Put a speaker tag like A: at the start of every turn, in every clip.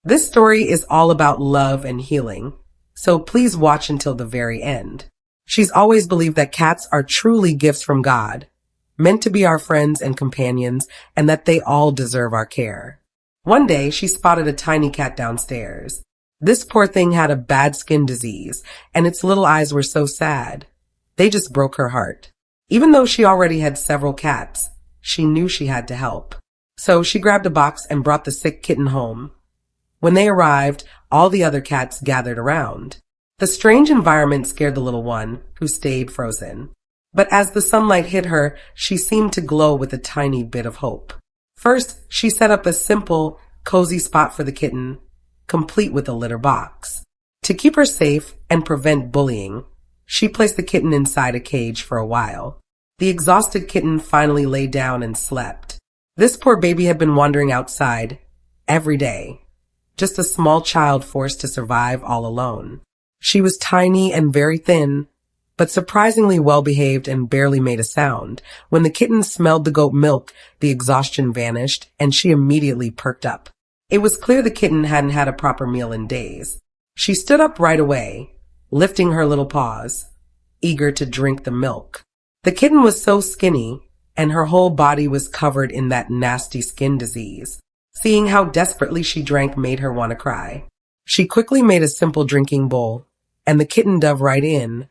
A: This story is all about love and healing, so please watch until the very end. She's always believed that cats are truly gifts from God, meant to be our friends and companions, and that they all deserve our care. One day, she spotted a tiny cat downstairs. This poor thing had a bad skin disease, and its little eyes were so sad. They just broke her heart. Even though she already had several cats, she knew she had to help. So she grabbed a box and brought the sick kitten home. When they arrived, all the other cats gathered around. The strange environment scared the little one, who stayed frozen. But as the sunlight hit her, she seemed to glow with a tiny bit of hope. First, she set up a simple, cozy spot for the kitten, complete with a litter box. To keep her safe and prevent bullying, she placed the kitten inside a cage for a while. The exhausted kitten finally lay down and slept. This poor baby had been wandering outside every day, just a small child forced to survive all alone. She was tiny and very thin, but surprisingly well-behaved and barely made a sound. When the kitten smelled the goat milk, the exhaustion vanished, and she immediately perked up. It was clear the kitten hadn't had a proper meal in days. She stood up right away, lifting her little paws, eager to drink the milk. The kitten was so skinny, and her whole body was covered in that nasty skin disease. Seeing how desperately she drank made her want to cry. She quickly made a simple drinking bowl, and the kitten dove right in,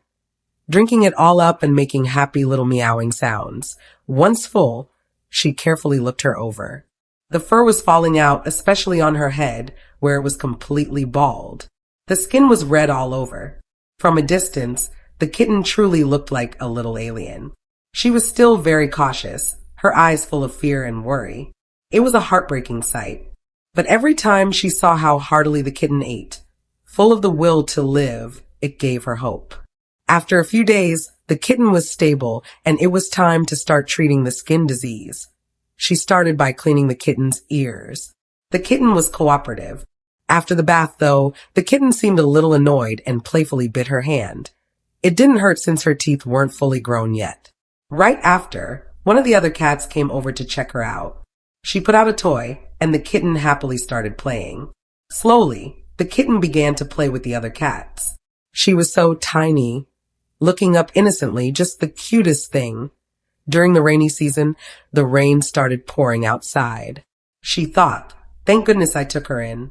A: drinking it all up and making happy little meowing sounds. Once full, she carefully looked her over. The fur was falling out, especially on her head, where it was completely bald. The skin was red all over. From a distance, the kitten truly looked like a little alien. She was still very cautious, her eyes full of fear and worry. It was a heartbreaking sight. But every time she saw how heartily the kitten ate, full of the will to live, it gave her hope. After a few days, the kitten was stable, and it was time to start treating the skin disease. She started by cleaning the kitten's ears. The kitten was cooperative. After the bath, though, the kitten seemed a little annoyed and playfully bit her hand. It didn't hurt since her teeth weren't fully grown yet. Right after, one of the other cats came over to check her out. She put out a toy, and the kitten happily started playing. Slowly, the kitten began to play with the other cats. She was so tiny, looking up innocently, just the cutest thing. During the rainy season, the rain started pouring outside. She thought, thank goodness I took her in.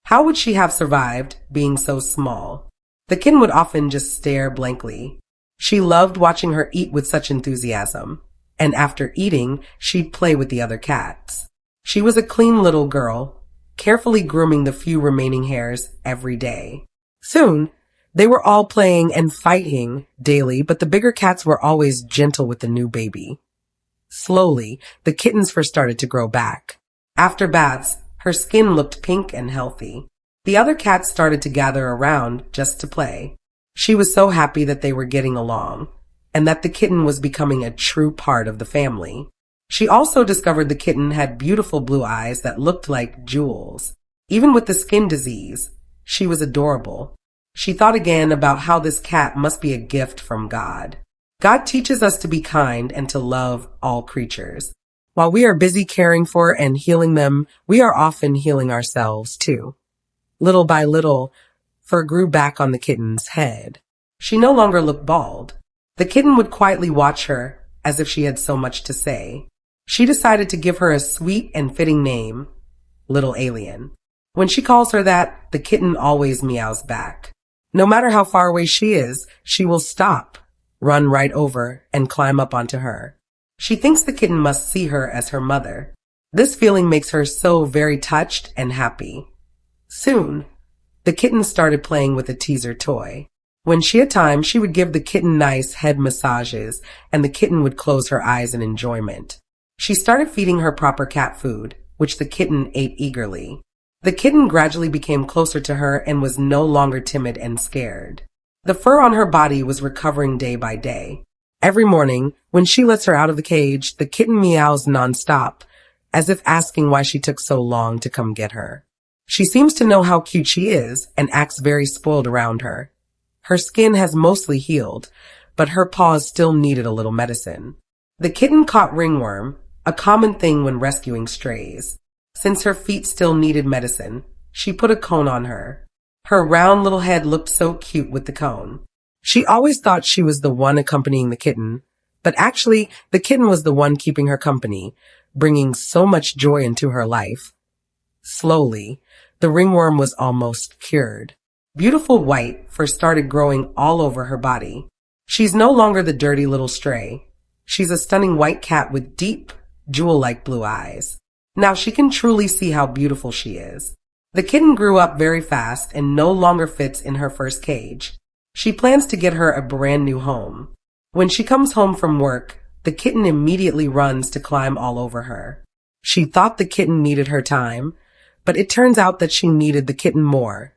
A: How would she have survived being so small? The kitten would often just stare blankly. She loved watching her eat with such enthusiasm, and after eating, she'd play with the other cats. She was a clean little girl, carefully grooming the few remaining hairs every day. Soon, they were all playing and fighting daily, but the bigger cats were always gentle with the new baby. Slowly, the kitten's fur started to grow back. After baths, her skin looked pink and healthy. The other cats started to gather around just to play. She was so happy that they were getting along, and that the kitten was becoming a true part of the family. She also discovered the kitten had beautiful blue eyes that looked like jewels. Even with the skin disease, she was adorable. She thought again about how this cat must be a gift from God. God teaches us to be kind and to love all creatures. While we are busy caring for and healing them, we are often healing ourselves too. Little by little, fur grew back on the kitten's head. She no longer looked bald. The kitten would quietly watch her as if she had so much to say. She decided to give her a sweet and fitting name, Little Alien. When she calls her that, the kitten always meows back. No matter how far away she is, she will stop, run right over, and climb up onto her. She thinks the kitten must see her as her mother. This feeling makes her so very touched and happy. Soon, the kitten started playing with a teaser toy. When she had time, she would give the kitten nice head massages, and the kitten would close her eyes in enjoyment. She started feeding her proper cat food, which the kitten ate eagerly. The kitten gradually became closer to her and was no longer timid and scared. The fur on her body was recovering day by day. Every morning, when she lets her out of the cage, the kitten meows nonstop, as if asking why she took so long to come get her. She seems to know how cute she is and acts very spoiled around her. Her skin has mostly healed, but her paws still needed a little medicine. The kitten caught ringworm, a common thing when rescuing strays. Since her feet still needed medicine, she put a cone on her. Her round little head looked so cute with the cone. She always thought she was the one accompanying the kitten, but actually the kitten was the one keeping her company, bringing so much joy into her life. Slowly, the ringworm was almost cured. Beautiful white fur started growing all over her body. She's no longer the dirty little stray. She's a stunning white cat with deep, jewel-like blue eyes. Now she can truly see how beautiful she is. The kitten grew up very fast and no longer fits in her first cage. She plans to get her a brand new home. When she comes home from work, the kitten immediately runs to climb all over her. She thought the kitten needed her time, but it turns out that she needed the kitten more.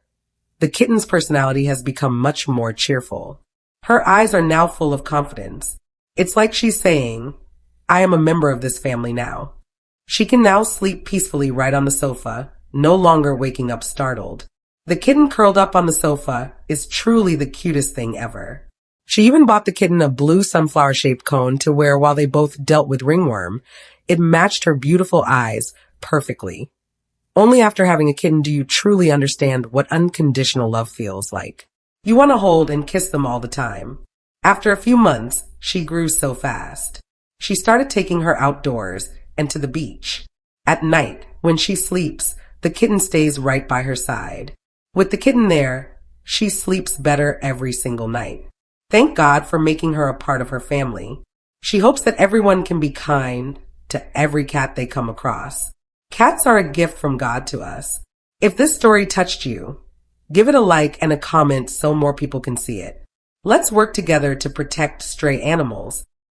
A: The kitten's personality has become much more cheerful. Her eyes are now full of confidence. It's like she's saying, I am a member of this family now. She can now sleep peacefully right on the sofa, no longer waking up startled. The kitten curled up on the sofa is truly the cutest thing ever. She even bought the kitten a blue sunflower-shaped cone to wear while they both dealt with ringworm. It matched her beautiful eyes perfectly. Only after having a kitten do you truly understand what unconditional love feels like. You want to hold and kiss them all the time. After a few months, she grew so fast. She started taking her outdoors and to the beach. At night, when she sleeps, the kitten stays right by her side. With the kitten there, she sleeps better every single night. Thank God for making her a part of her family. She hopes that everyone can be kind to every cat they come across. Cats are a gift from God to us. If this story touched you, give it a like and a comment so more people can see it. Let's work together to protect stray animals.